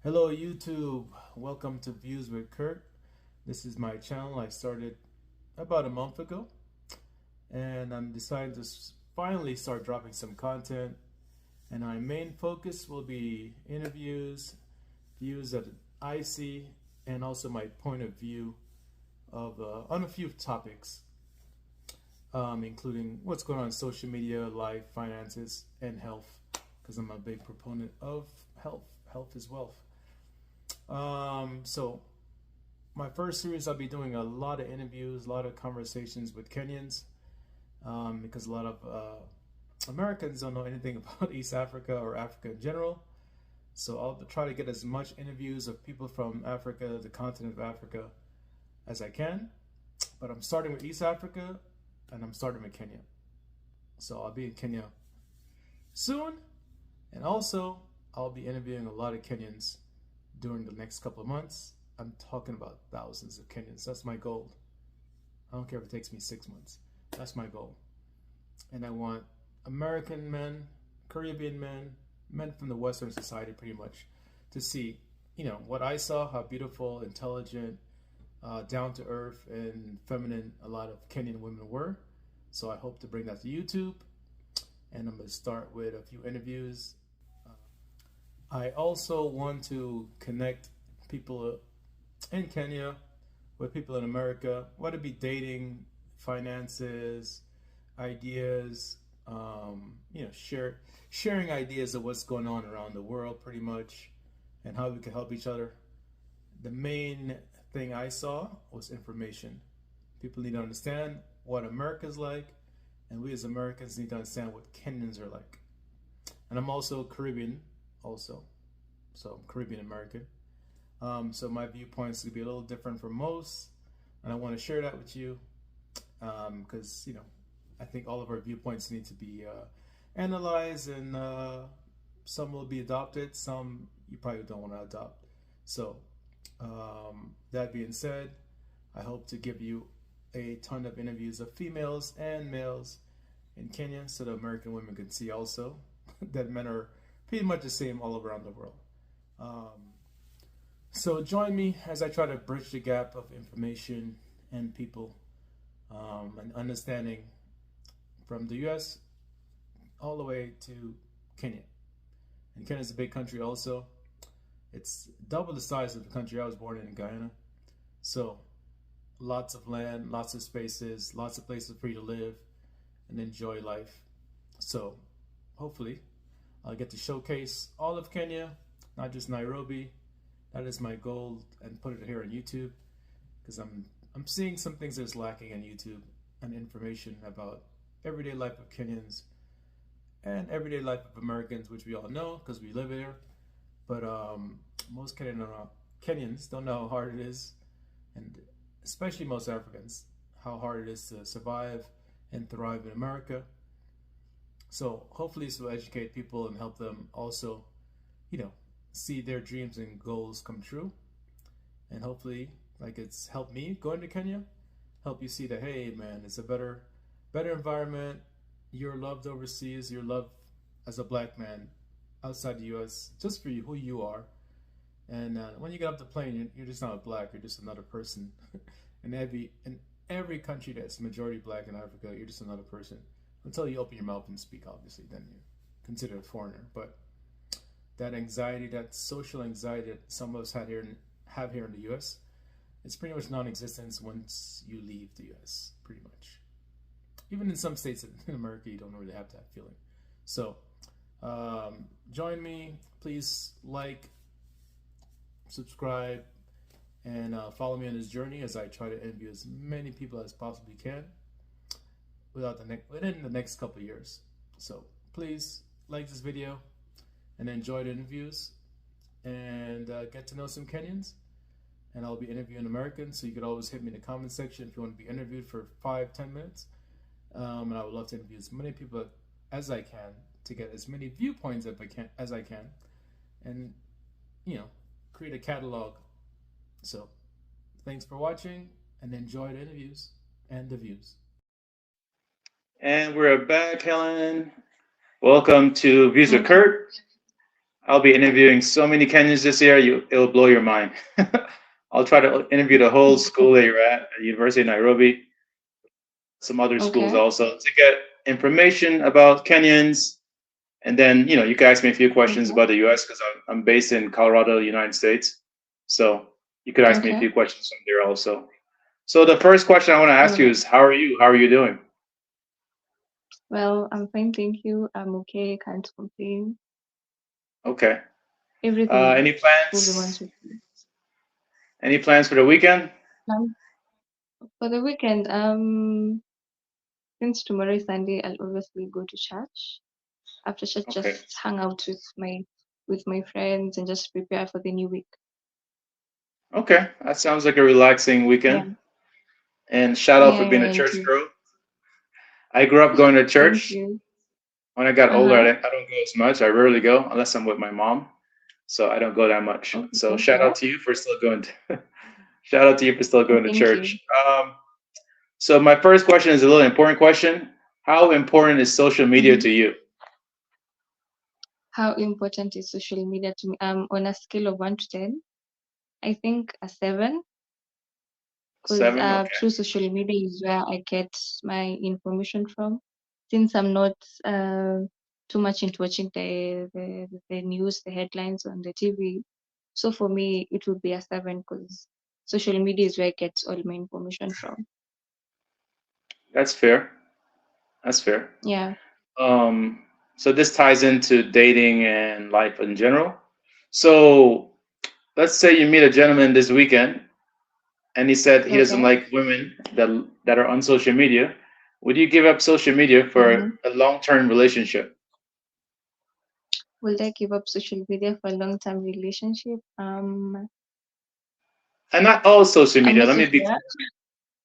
Hello YouTube, welcome to Views with Kurt. This is my channel. I started about a month ago and I'm deciding to finally start dropping some content, and my main focus will be interviews, views that I see, and also my point of view of on a few topics, including what's going on in social media, life, finances, and health, because I'm a big proponent of health. Health is wealth. So my first series, I'll be doing a lot of interviews, a lot of conversations with Kenyans, because a lot of Americans don't know anything about East Africa or Africa in general. So I'll try to get as much interviews of people from Africa, the continent of Africa, as I can. But I'm starting with East Africa, and I'm starting with Kenya. So I'll be in Kenya soon, and also I'll be interviewing a lot of Kenyans during the next couple of months. I'm talking about thousands of Kenyans. That's my goal. I don't care if it takes me 6 months. That's my goal. And I want American men, Caribbean men, men from the Western society pretty much, to see, what I saw, how beautiful, intelligent, down to earth, and feminine a lot of Kenyan women were. So I hope to bring that to YouTube. And I'm going to start with a few interviews. I also want to connect people in Kenya with people in America, whether it be dating, finances, ideas, sharing ideas of what's going on around the world pretty much, and how we can help each other. The main thing I saw was information. People need to understand what America's like, and we as Americans need to understand what Kenyans are like. And I'm also Caribbean, so I'm Caribbean American. So my viewpoints could be a little different from most, and I want to share that with you, because I think all of our viewpoints need to be analyzed, and some will be adopted, some you probably don't want to adopt. So that being said, I hope to give you a ton of interviews of females and males in Kenya, so that American women can see also that men are pretty much the same all around the world. So join me as I try to bridge the gap of information and people, and understanding from the US all the way to Kenya. And Kenya is a big country also. It's double the size of the country I was born in Guyana. So lots of land, lots of spaces, lots of places for you to live and enjoy life. So hopefully I'll get to showcase all of Kenya, not just Nairobi. That is my goal, and put it here on YouTube, because I'm seeing some things that's lacking on YouTube, and information about everyday life of Kenyans and everyday life of Americans, which we all know because we live here. But most Kenyans don't know how hard it is, and especially most Africans, how hard it is to survive and thrive in America. So hopefully this will educate people and help them also, see their dreams and goals come true. And hopefully, like it's helped me going to Kenya, help you see that, hey man, it's a better environment. You're loved overseas. You're loved as a black man outside the U.S. just for you, who you are. And when you get off the plane, you're just not black. You're just another person. in every country that's majority black in Africa, you're just another person. Until you open your mouth and speak, obviously, then you're considered a foreigner. But that anxiety, that social anxiety that some of us have here in the U.S., it's pretty much non-existent once you leave the U.S., pretty much. Even in some states in America, you don't really have that feeling. So join me. Please like, subscribe, and follow me on this journey as I try to interview as many people as possibly can within the next couple of years. So please like this video and enjoy the interviews, and get to know some Kenyans. And I'll be interviewing Americans, so you could always hit me in the comment section if you want to be interviewed for 5-10 minutes. And I would love to interview as many people as I can to get as many viewpoints as I can, and create a catalog. So thanks for watching, and enjoy the interviews and the views. And we're back, Helen. Welcome to Views with Kurt. I'll be interviewing so many Kenyans this year, it'll blow your mind. I'll try to interview the whole school that you're at University of Nairobi, some other schools Okay. also, to get information about Kenyans. And then, you can ask me a few questions Okay. about the US because I'm based in Colorado, United States. So you could ask me a Okay. few questions from there also. So the first question I want to All ask you right. is, how are you? How are you doing? Well, I'm fine, thank you. I'm okay, can't complain. Okay. Everything Any is moving on plans? swiftly. Any plans for the weekend? For the weekend, since tomorrow is Sunday, I'll obviously go to church. After church, Okay. just hang out with my friends and just prepare for the new week. Okay. That sounds like a relaxing Yeah. weekend. And shout out Yeah, for being yeah, a it church is. girl. I grew up going to Thank church. you. When I got older, Uh-huh. I don't go as much. I rarely go unless I'm with my mom. So I don't go that much. So shout Okay. out to you for still going to, shout out to you for still going to Thank you. church. So my first question is a little important question. How important is social media Mm-hmm. to you? How important is social media to me? On a scale of 1 to 10, I think a 7, because Seven? Okay. through social media is where I get my information from. Since I'm not uh, too much into watching the news, the headlines on the TV, so for me it would be a 7 because social media is where I get all my information from. That's fair. That's fair. Yeah. Um, so this ties into dating and life in general. So let's say you meet a gentleman this weekend and he said he doesn't Okay. like women that are on social media. Would you give up social media Mm-hmm. for a long-term relationship? Will I give up social media for a long-term relationship? And not all social I'm media. not Let too me be sure. clear.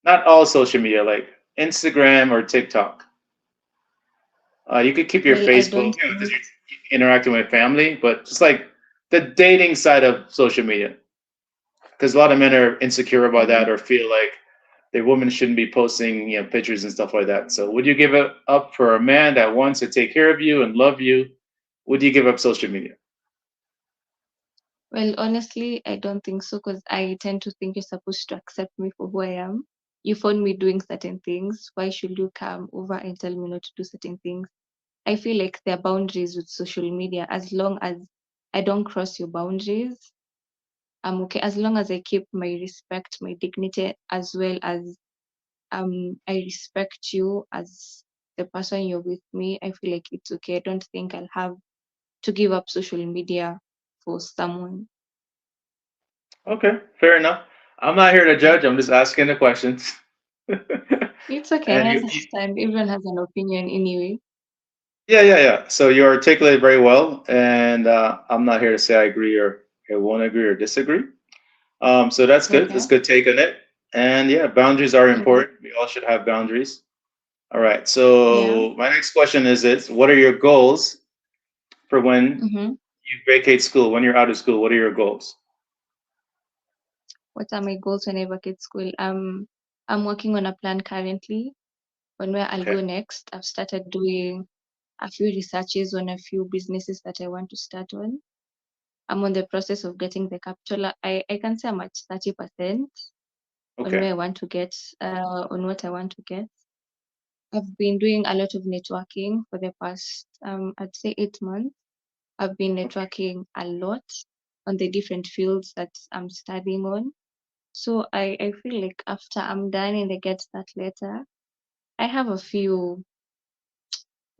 Not all social media, like Instagram or TikTok. You could keep your Well, I Facebook, don't because think. you're interacting with family, but just like the dating side of social media, because a lot of men are insecure about that Um, or feel like their woman shouldn't be posting, pictures and stuff like that. So, would you give it up for a man that wants to take care of you and love you? Would you give up social media? well, honestly, I don't think so because I tend to think you're supposed to accept me for who I am. You found me doing certain things. Why should you come over and tell me not to do certain things? I feel like there are boundaries with social media. As long as I don't cross your boundaries, I'm okay. As long as I keep my respect, my dignity, as well as I respect you as the person you're with me, I feel like it's okay. I don't think I'll have to give up social media for someone. Okay, fair enough. I'm not here to judge. I'm just asking the questions. It's okay, and I you, understand. Everyone has an opinion anyway. yeah, yeah, yeah. So you articulate very well, and I'm not here to say I agree or I won't agree or disagree. So that's good. Okay. That's a good take on it. And yeah, boundaries are Okay. important. We all should have boundaries. All right. Yeah. So my next question is this: what are your goals for when Mm-hmm. you vacate school? When you're out of school, what are your goals? What are my goals when I work at school? I'm working on a plan currently on where I'll Okay. go next. I've started doing a few researches on a few businesses that I want to start on. I'm on the process of getting the capital. I can say I'm at 30% on Okay. where I want to get, on what I want to get. I've been doing a lot of networking for the past, I'd say 8 months. I've been Okay. networking a lot on the different fields that I'm studying on. So I feel like after I'm done and I get that letter, I have a few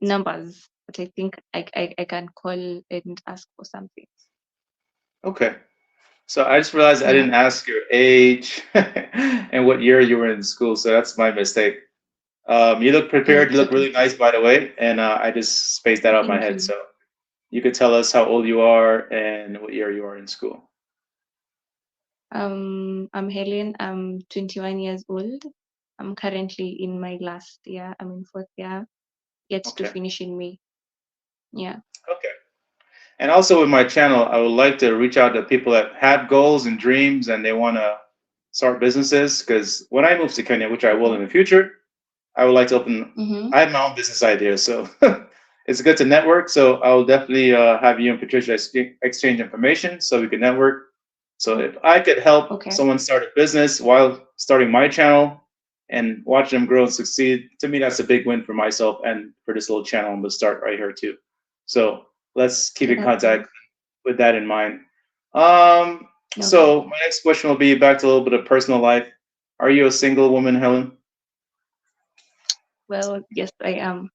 numbers that I think I can call and ask for something. Okay. So I just realized I Yeah. didn't ask your age and what year you were in school. So that's my mistake. You look prepared. You It's look okay. really nice, by the way. And I just spaced that out of my Thank head. you. So you could tell us how old you are and what year you are in school. I'm Helen. I'm 21 years old. I'm currently in my last year. I'm in fourth year, yet to Okay. finish in May. Yeah. Okay. And also with my channel, I would like to reach out to people that have goals and dreams and they want to start businesses. Because when I move to Kenya, which I will Okay. in the future, I would like to open. Mm-hmm. I have my own business idea, so it's good to network. So I'll definitely have you and Patricia exchange information so we can network. So if I could help Okay. someone start a business while starting my channel and watch them grow and succeed, to me that's a big win for myself and for this little channel I'm gonna start right here too. So let's keep Okay, in that's contact nice. with that in mind. Um, Okay. so my next question will be back to a little bit of personal life. Are you a single woman, Helen? Well, yes, I am.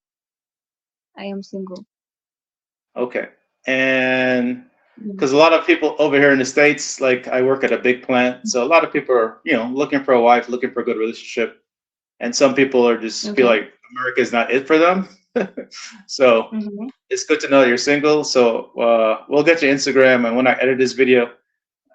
I am single. Okay. And Mm. because a lot of people over here in the States, like I work at a big plant, so a lot of people are, looking for a wife, looking for a good relationship. And some people are just feel Okay. like America is not it for them. So Mm-hmm. it's good to know that you're single. So we'll get your Instagram, and when I edit this video,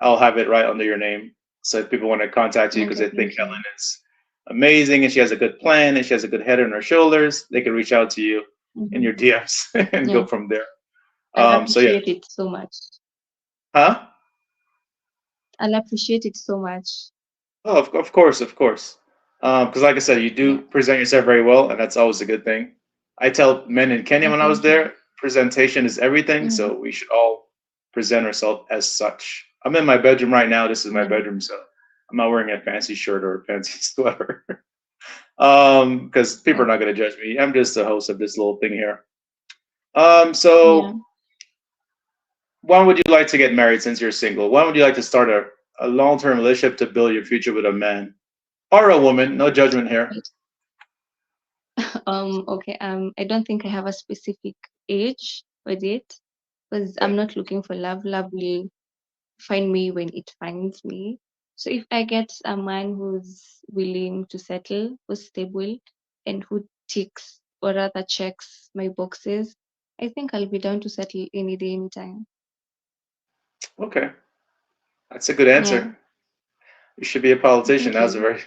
I'll have it right under your name. So if people want to contact you because Okay, they think thank you. Helen is amazing and she has a good plan and she has a good head on her shoulders, they can reach out to you in Mm-hmm. your DMs and go Yeah, from there. I'll So yeah, appreciate it so much. huh? I'll appreciate it so much. Oh, of course, of course. Because like I said, you Yeah. do present yourself very well, and that's always a good thing. I tell men in Kenya Yeah, when I was thank you. there, presentation is everything, Mm-hmm. so we should all present ourselves as such. I'm in my bedroom right now. This is my Yeah. bedroom, so I'm not wearing a fancy shirt or a fancy sweater. Because people are not Okay. going to judge me. I'm just the host of this little thing here. Yeah. So when would you like to get married since you're single? When would you like to start a long-term relationship to build your future with a man or a woman? No judgment here. Right. Okay. I don't think I have a specific age with it because Okay. I'm not looking for love. Love will find me when it finds me. So if I get a man who's willing to settle, who's stable, and who ticks or rather checks my boxes, I think I'll be down to settle any day, anytime. Okay. That's a good Yeah, answer. You should be a politician. thank That's a you. very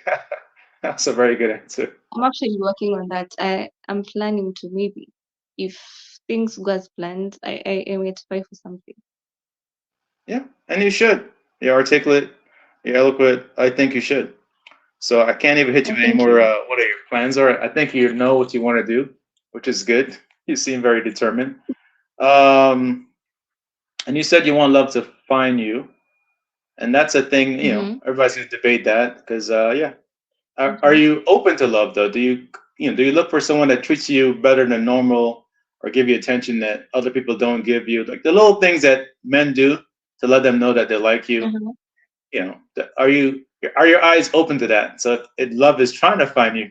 that's a very good answer. I'm actually working on that. I'm planning to maybe, if things go as planned, I might try for something. Yeah, and you should. You're articulate. You're eloquent. I think you should. So I can't even hit you Yeah, with any thank more. you. What are your plans are? I think you know what you want to do, which is good. You seem very determined. Um, and you said you want love to find you, and that's a thing. Mm-hmm. Everybody's gonna debate that because, yeah. Are Okay. you open to love though? Do you look for someone that treats you better than normal or give you attention that other people don't give you? Like the little things that men do to let them know that they like you. Mm-hmm. Are your eyes open to that? So if love is trying to find you,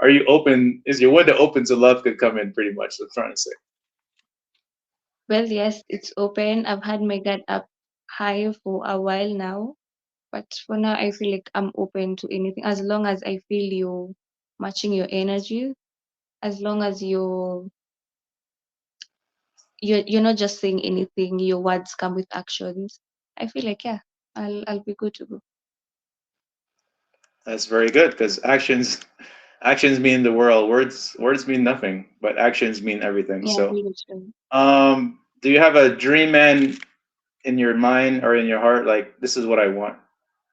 are you open? Is your window open to love could come in pretty much? I'm trying to say. Well, yes, it's open. I've had my guard up high for a while now, but for now, I feel like I'm open to anything as long as I feel you matching your energy, as long as you're not just saying anything, your words come with actions. I feel like, yeah, I'll be good to go. That's very good because actions mean the world. Words mean nothing, but actions mean everything. Yeah, So, really true. do you have a dream man in your mind or in your heart? Like this is what I want.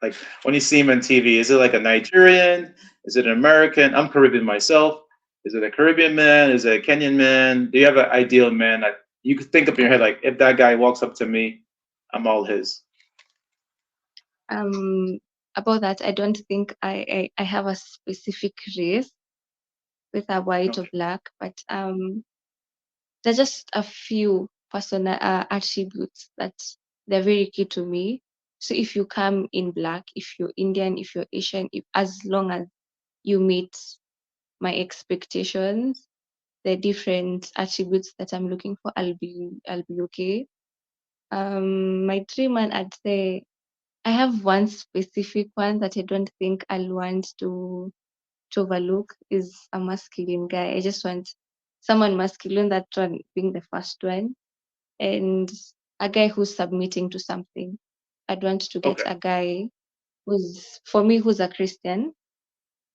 Like when you see him on TV, is it like a Nigerian? Is it an American? I'm Caribbean myself. Is it a Caribbean man? Is it a Kenyan man? Do you have an ideal man that you could think of in your head? Like if that guy walks up to me, I'm all his. Um, about that, I don't think I have a specific race with a white or Okay. black, but there's just a few personal attributes that they're very key to me. So if you come in black, if you're Indian, if you're Asian, if as long as you meet my expectations, the different attributes that I'm looking for, I'll be okay. My dream man, I'd say I have one specific one that I don't think I'll want to overlook is a masculine guy. I just want someone masculine, that one being the first one, and a guy who's submitting to something. I'd want to get Okay. a guy who's, for me, who's a Christian.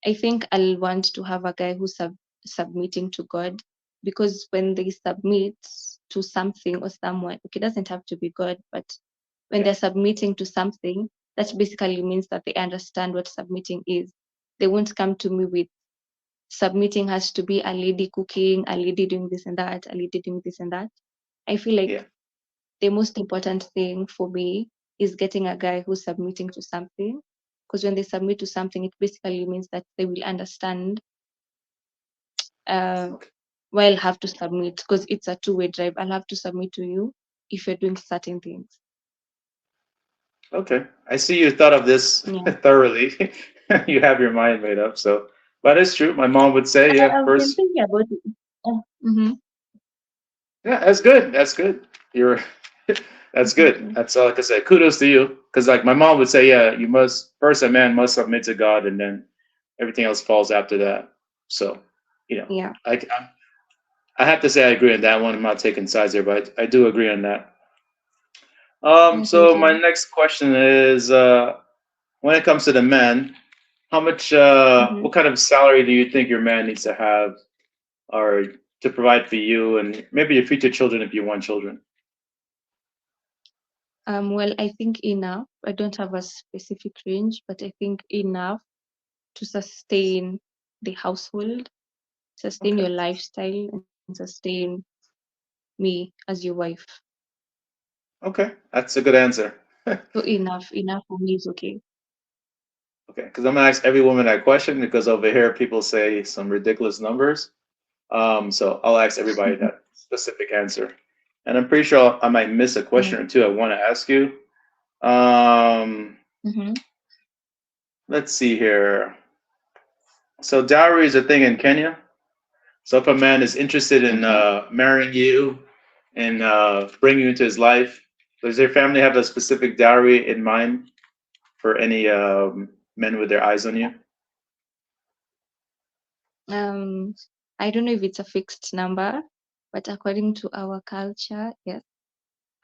I think I'll want to have a guy who's submitting to God, because when they submit to something or someone, okay, it doesn't have to be God, but when Yeah. they're submitting to something, that basically means that they understand what submitting is. They won't come to me with submitting has to be a lady cooking, a lady doing this and that, a lady doing this and that. I feel like Yeah. the most important thing for me is getting a guy who's submitting to something. Because when they submit to something, it basically means that they will understand uh, Okay. why I'll have to submit, because it's a two-way drive. I'll have to submit to you if you're doing certain things. Okay. I see you thought of this Yeah. thoroughly. You have your mind made up. So, but it's true. My mom would say, yeah, I've been first. thinking about it. Mm-hmm. Yeah, that's good. That's good. You're. That's Thank good. you. That's all I can say. Kudos to you. Because like my mom would say, yeah, you must first a man must submit to God, and then everything else falls after that. So, you know, Yeah. I have to say I agree on that one. I'm not taking sides here, but I do agree on that. Yeah. Thank So my you. next question is, when it comes to the men, how much, Mm-hmm. what kind of salary do you think your man needs to have, or to provide for you and maybe your future children if you want children? Well, I think enough. I don't have a specific range, but I think enough to sustain the household, sustain Okay. your lifestyle, and sustain me as your wife. Okay, that's a good answer. So enough for me is okay. Okay, because I'm gonna ask every woman that question because over here people say some ridiculous numbers. So I'll ask everybody that specific answer, and I'm pretty sure I might miss a Yeah. question or two I want to ask you. Um, Mm-hmm. let's see here. So dowry is a thing in Kenya. So if a man is interested in Okay. marrying you and bringing you into his life, does your family have a specific dowry in mind for any men with their eyes on you? Um, I don't know if it's a fixed number, but according to our culture, yes.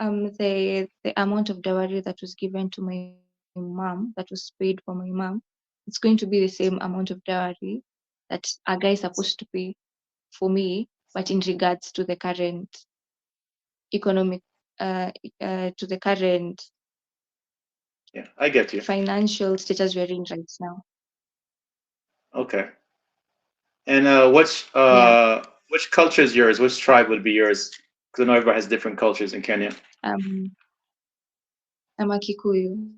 The amount of dowry that was given to my mom, that was paid for my mom, it's going to be the same amount of dowry that a guy is supposed to pay for me, but in regards to the current economic, to the current Yeah, I get you. financial status we're in right now. Okay. And Yeah. which culture is yours? Which tribe would be yours? Because I know everybody has different cultures in Kenya. Um, I'm a Kikuyu,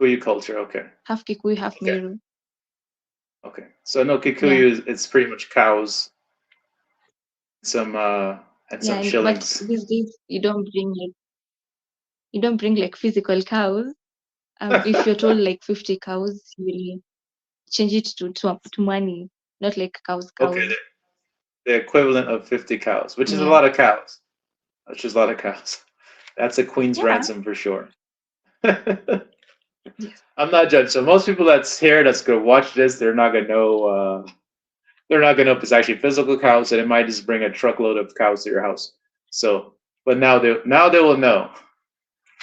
Kikuyu culture. Okay. half Kikuyu, half Okay. Meru. Okay. So no, Yeah. Kikuyu is it's pretty much cows, some and Yeah, some and but shillings. these days you don't bring like physical cows. If you're told like 50 cows, you will change it to money, not like Okay, cows. the equivalent of 50 cows, which is a Yeah. lot of cows. Which is a lot of cows. That's a queen's Yeah. ransom for sure. I'm Yes. not judged. So most people that's here that's gonna watch this, they're not gonna know. They're not gonna know if it's actually physical cows, and it might just bring a truckload of cows to your house. So, but now they will know.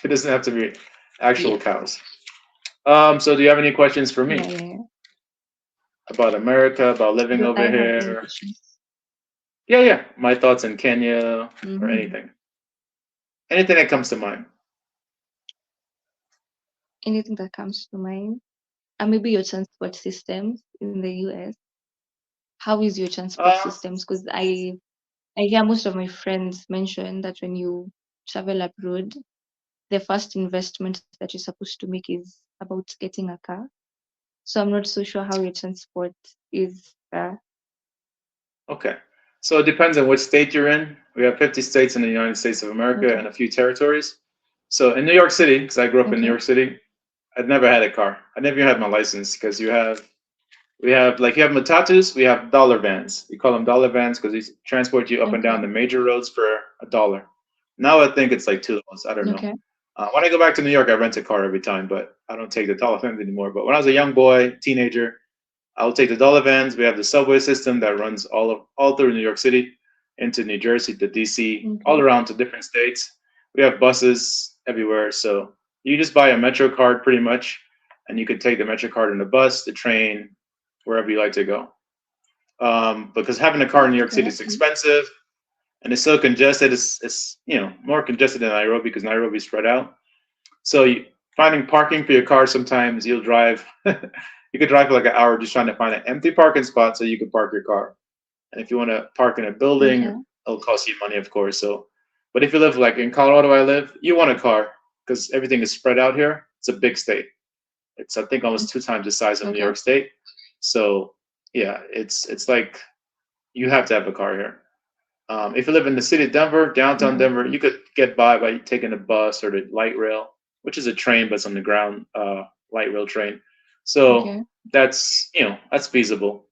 It doesn't have to be actual Yes. cows. So do you have any questions for Yeah, me yeah, yeah. about America, about living Do over I have any here? questions? Yeah, yeah. My thoughts in Kenya or Mm-hmm. anything that comes to mind. Anything that comes to mind? Maybe your transport systems in the US. How is your transport Uh, systems? Because I hear most of my friends mention that when you travel abroad, the first investment that you're supposed to make is about getting a car. So I'm not so sure how your transport is. Okay. So it depends on which state you're in. We have 50 states in the United States of America Okay. and a few territories. So in New York City, because I grew up in New Okay. York City, I'd never had a car. I never even had my license because we have like you have matatus, we have dollar vans. We call them dollar vans because they transport you up and down Okay. the major roads for $1. Now I think it's like $2. I don't know. Okay. When I go back to New York, I rent a car every time, but I don't take the dollar vans anymore. But when I was a young boy, teenager, I'll take the dollar vans. We have the subway system that runs all through New York City, into New Jersey, to DC, all Okay. around to different states. We have buses everywhere, so you just buy a Metro card pretty much, and you could take the Metro card in the bus, the train, wherever you like to go. Because having a car in New York Okay. City is expensive, and it's so congested. It's more congested than Nairobi because Nairobi's spread out. So finding parking for your car sometimes you'll drive You could drive for like an hour just trying to find an empty parking spot so you could park your car. And if you want to park in a building, Okay. it'll cost you money, of course. So, but if you live like in Colorado, I live, you want a car because everything is spread out here. It's a big state. It's I think almost two times the size of New Okay. York State. So yeah, it's like you have to have a car here. If you live in the city of Denver, downtown Mm, Denver, you could get by taking a bus or the light rail, which is a train but it's on the ground, light rail train. So okay. that's that's feasible.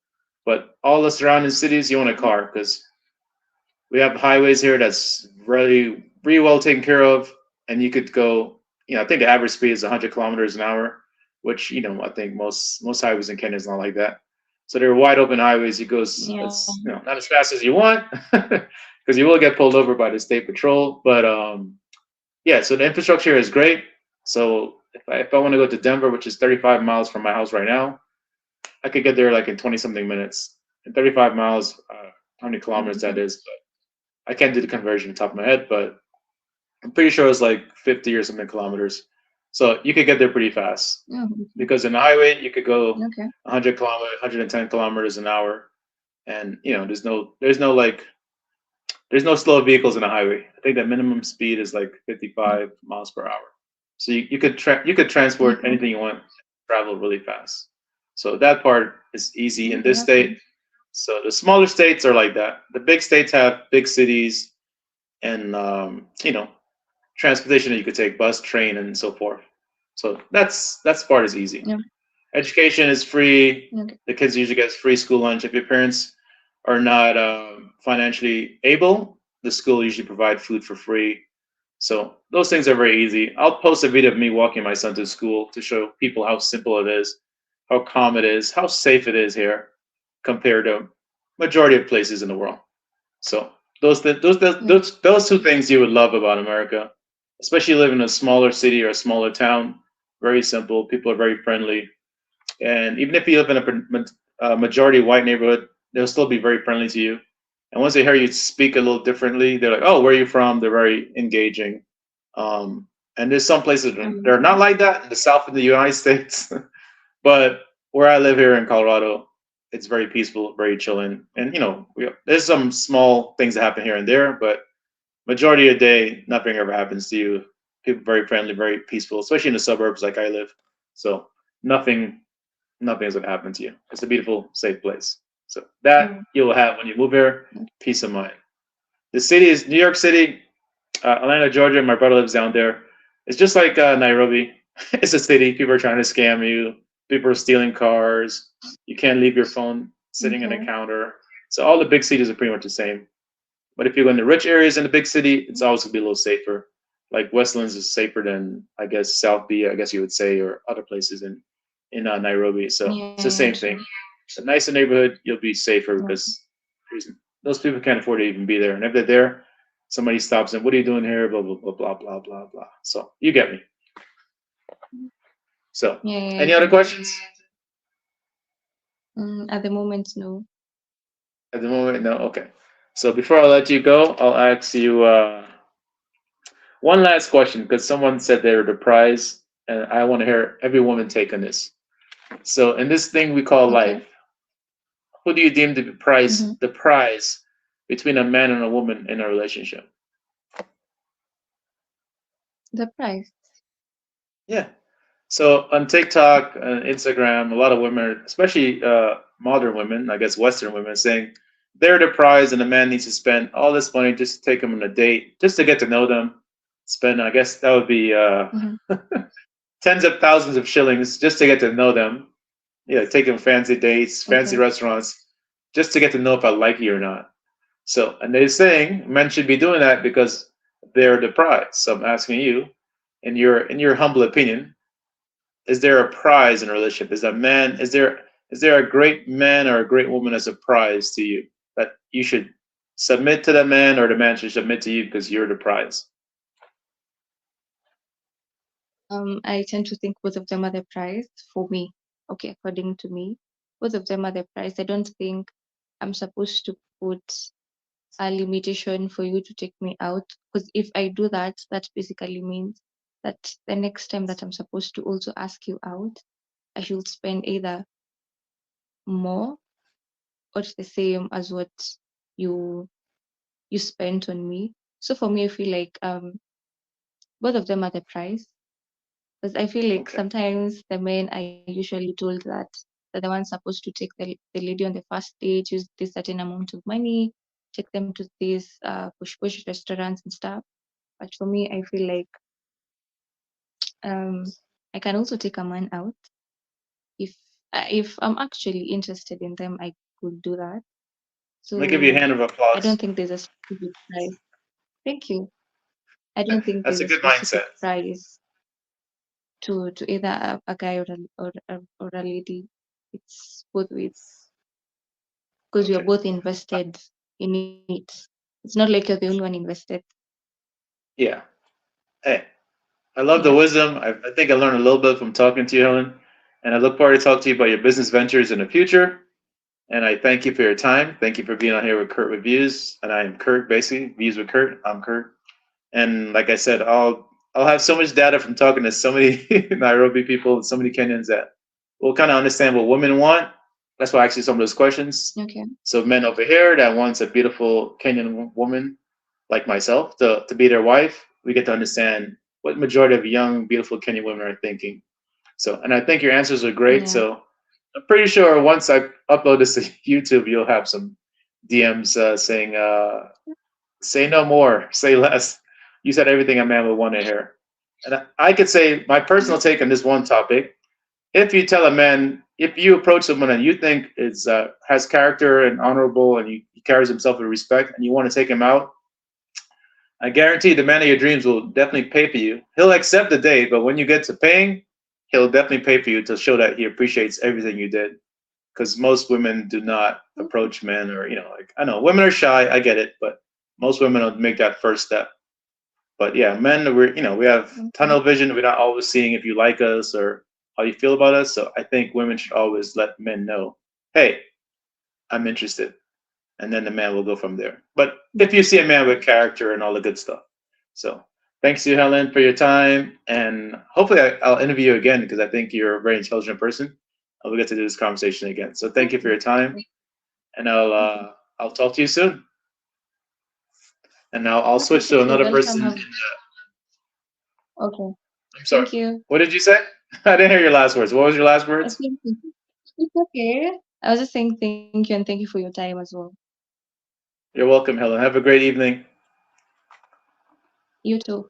But all the surrounding cities, you want a Mm, car because we have highways here that's really well taken care of, and you could go. I think the average speed is 100 kilometers an hour, which I think most highways in Kenya is not like that. So they're wide open highways. You go yeah. as not as fast as you want, because you will get pulled over by the state patrol. But yeah, so the infrastructure is great. So if I want to go to Denver, which is 35 miles from my house right now, I could get there like in 20 something minutes. And 35 miles, how many kilometers that Mhm. is? I can't do the conversion on top of my head, but I'm pretty sure it's like 50 or something kilometers. So you could get there pretty fast Mhm. because in the highway you could go Okay. 100 kilometers, 110 kilometers an hour, and there's no slow vehicles in a highway. I think the minimum speed is like 55 miles per hour. So you could transport Okay. anything you want, travel really fast. So that part is easy in Okay, this that's state. nice. So the smaller states are like that. The big states have big cities and transportation that you could take, bus, train, and so forth. So that's part is easy. Yeah. Education is free. Okay. The kids usually get free school lunch. If your parents are not financially able, the school usually provide food for free. So those things are very easy. I'll post a video of me walking my son to school to show people how simple it is, how calm it is, how safe it is here compared to majority of places in the world. So Yeah. those two things you would love about America, especially living in a smaller city or a smaller town. Very simple. People are very friendly, and even if you live in a majority white neighborhood, they'll still be very friendly to you. And once they hear you speak a little differently, they're like, "Oh, where are you from?" They're very engaging. And there's some places that are not Okay. like that in the South of the United States. But where I live here in Colorado, it's very peaceful, very chilling. And there's some small things that happen here and there, but majority of the day, nothing ever happens to you. People are very friendly, very peaceful, especially in the suburbs like I live. So nothing, nothing is gonna happen to you. It's a beautiful, safe place. So that Mm, you'll have when you move here, mm, peace of mind. The city is New York City, Atlanta, Georgia. My brother lives down there. It's just like Nairobi. It's a city. People are trying to scam you. People are stealing cars. You can't leave your phone sitting in a okay. counter. So all the big cities are pretty much the same. But if you go in the rich areas in the big city, it's always gonna be a little safer. Like Westlands is safer than I guess South B, I guess you would say, or other places in Nairobi. So Yeah, it's the yeah, same thing. true. A nicer neighborhood, you'll be safer Yeah. because those people can't afford to even be there. And if they're there, somebody stops them. What are you doing here? Blah blah blah blah blah blah blah. So you get me. So Yeah, yeah, I any other do. questions At the moment, no. at the moment? No. Okay. So before I let you go, I'll ask you one last question because someone said they were the prize, and I want to hear every woman take on this. So in this thing we call Okay. life, who do you deem to be Mm-hmm. the prize between a man and a woman in a relationship? The price. Yeah. So on TikTok and Instagram, a lot of women, especially modern women, I guess Western women, saying they're the prize and the man needs to spend all this money just to take them on a date, just to get to know them. Spend, I guess that would be Mm-hmm. tens of thousands of shillings just to get to know them. Yeah, take them fancy dates, fancy Okay. restaurants, just to get to know if I like you or not. So, and they're saying men should be doing that because they're the prize. So I'm asking you, in your humble opinion, is there a prize in a relationship? Is there a great man or a great woman as a prize to you that you should submit to that man or the man should submit to you because you're the prize? I tend to think both of them are the price for me. Okay, according to me, both of them are the price. I don't think I'm supposed to put a limitation for you to take me out, because if I do that, that basically means that the next time that I'm supposed to also ask you out, I should spend either more or the same as what you you spent on me. So for me, I feel like both of them are the price. Because I feel like Okay. sometimes the men are usually told that they're the ones supposed to take the lady on the first date, use this certain amount of money, take them to these push restaurants and stuff. But for me, I feel like um, I can also take a man out if I'm actually interested in them. I could do that. Let me give you a So hand of I don't applause. think there's a specific price. Thank you. I don't think That's there's a a good specific mindset. price to either a guy or a lady. It's both ways because you're Okay. both invested in it. It's not like you're the only one invested. Yeah. Hey, I love Yeah. the wisdom. I think I learned a little bit from talking to you, Helen. And I look forward to talking to you about your business ventures in the future. And I thank you for your time. Thank you for being on here with Kurt Reviews. And I'm Kurt, basically. Views with Kurt. I'm Kurt. And like I said, I'll have so much data from talking to so many Nairobi people, so many Kenyans that will kind of understand what women want. That's why I asked you some of those questions. Okay. So men over here that wants a beautiful Kenyan woman like myself to be their wife, we get to understand what majority of young, beautiful Kenyan women are thinking. So, and I think your answers are great. Yeah. So I'm pretty sure once I upload this to YouTube, you'll have some DMs saying, say no more, say less. You said everything a man would want to hear. And I could say my personal take on this one topic. If you tell a man, if you approach someone and you think is has character and honorable and he carries himself with respect and you want to take him out, I guarantee the man of your dreams will definitely pay for you. He'll accept the date, but when you get to paying, he'll definitely pay for you to show that he appreciates everything you did. Because most women do not approach men, or like I know women are shy. I get it, but most women don't make that first step. But yeah, men, we have Okay. tunnel vision. We're not always seeing if you like us or how you feel about us. So I think women should always let men know, hey, I'm interested, and then the man will go from there. But if you see a man with character and all the good stuff. So thanks to you, Helen, for your time, and hopefully I'll interview you again because I think you're a very intelligent person. And we'll get to do this conversation again. So thank you for your Okay. time, and Okay. I'll talk to you soon. And now I'll Okay. switch to Thank you. another Welcome. person. Have okay. I'm sorry. Thank you. What did you say? I didn't hear your last words. What was your last words? Thank you. It's okay. I was just saying thank you and thank you for your time as well. You're welcome, Helen. Have a great evening. You too.